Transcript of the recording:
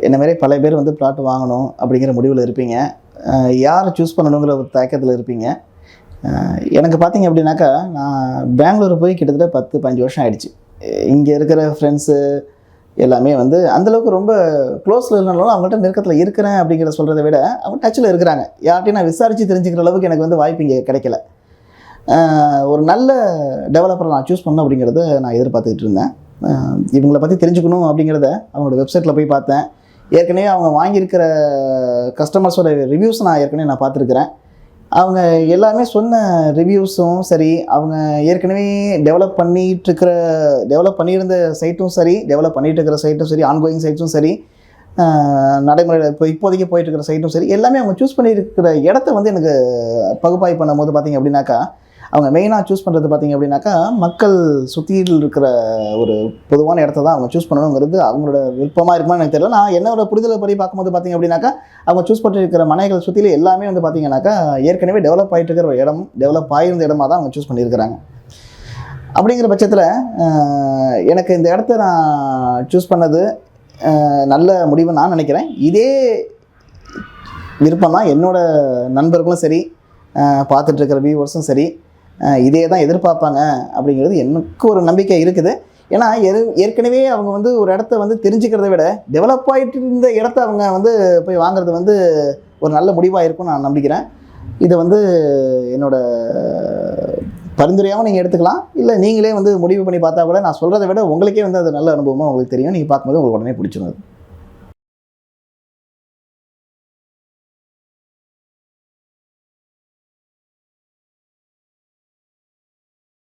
என்ன மாதிரி பல பேர் வந்து பிளாட் வாங்கணும் அப்படிங்கிற முடிவில் இருப்பீங்க. யாரை சூஸ் பண்ணணுங்கிற ஒரு தயக்கத்தில் இருப்பீங்க. எனக்கு பார்த்தீங்க அப்படின்னாக்கா, நான் பெங்களூர் போய் கிட்டத்தட்ட 10-15 வருஷம் ஆயிடுச்சு. இங்கே இருக்கிற ஃப்ரெண்ட்ஸு எல்லாமே வந்து அந்தளவுக்கு ரொம்ப க்ளோஸில் இல்லைனாலும் அவங்கள்ட்ட நெருக்கத்தில் இருக்கிறேன் அப்படிங்கிறத சொல்கிறத விட அவங்க டச்சில் இருக்கிறாங்க. யார்ட்டையும் நான் விசாரித்து தெரிஞ்சுக்கிற அளவுக்கு எனக்கு வந்து வாய்ப்பு இங்கே கிடைக்கல. ஒரு நல்ல டெவலப்பரை நான் சூஸ் பண்ணணும் அப்படிங்கிறத நான் எதிர்பார்த்துக்கிட்டு இருந்தேன். இவங்களை பற்றி தெரிஞ்சுக்கணும் அப்படிங்கிறத அவங்களோட வெப்சைட்டில் போய் பார்த்தேன். ஏற்கனவே அவங்க வாங்கியிருக்கிற கஸ்டமர்ஸோட ரிவ்யூஸ் நான் ஏற்கனவே பார்த்துருக்குறேன். அவங்க எல்லாமே சொன்ன ரிவ்யூஸும் சரி, அவங்க ஏற்கனவே டெவலப் பண்ணியிருந்த சைட்டும் சரி, டெவலப் பண்ணிகிட்டு இருக்கிற சைட்டும் சரி, ஆன்கோயிங் சைட்ஸும் சரி, நடைமுறையில் இப்போதைக்கு போயிட்டுருக்கிற சைட்டும் சரி, எல்லாமே அவங்க சூஸ் பண்ணியிருக்கிற இடத்த வந்து எனக்கு பகுப்பாய்வு பண்ணும்போது பார்த்திங்க அப்படின்னாக்கா, அவங்க மெயினாக சூஸ் பண்ணுறது பார்த்திங்க அப்படின்னாக்கா, மக்கள் சுற்றியில் இருக்கிற ஒரு பொதுவான இடத்த தான் அவங்க சூஸ் பண்ணணுங்கிறது அவங்களோட விருப்பமாக இருக்குமான்னு எனக்கு தெரியல. நான் என்னோட புரிதலை படி பார்க்கும்போது பார்த்திங்க அப்படின்னாக்கா, அவங்க சூஸ் பண்ணியிருக்கிற மனைகள் சுற்றியில் எல்லாமே வந்து பார்த்திங்கனாக்கா ஏற்கனவே டெவலப் ஆகிட்டு இருக்கிற ஒரு இடம், டெவலப் ஆகியிருந்த இடமா தான் அவங்க சூஸ் பண்ணியிருக்கிறாங்க. அப்படிங்கிற பட்சத்தில் எனக்கு இந்த இடத்த நான் சூஸ் பண்ணது நல்ல முடிவு நான் நினைக்கிறேன். இதே விருப்பம் தான் என்னோடய நண்பர்களும் சரி, பார்த்துட்ருக்கிற வியூவர்ஸும் சரி, இதே தான் எதிர்பார்ப்பாங்க அப்படிங்கிறது எனக்கு ஒரு நம்பிக்கை இருக்குது. ஏன்னா ஏற்கனவே அவங்க வந்து ஒரு இடத்த வந்து தெரிஞ்சுக்கிறத விட டெவலப் ஆகிட்டு இருந்த இடத்த அவங்க வந்து போய் வாங்குறது வந்து ஒரு நல்ல முடிவாக இருக்கும்னு நான் நம்பிக்கிறேன். இதை வந்து என்னோடய பரிந்துரையாகவும் நீங்கள் எடுத்துக்கலாம். இல்லை நீங்களே வந்து முடிவு பண்ணி பார்த்தா கூட நான் சொல்கிறத விட உங்களுக்கே வந்து அது நல்ல அனுபவமாக உங்களுக்கு தெரியும். நீங்கள் பார்க்கும்போது உங்களுக்கு உடனே பிடிச்சிடும்.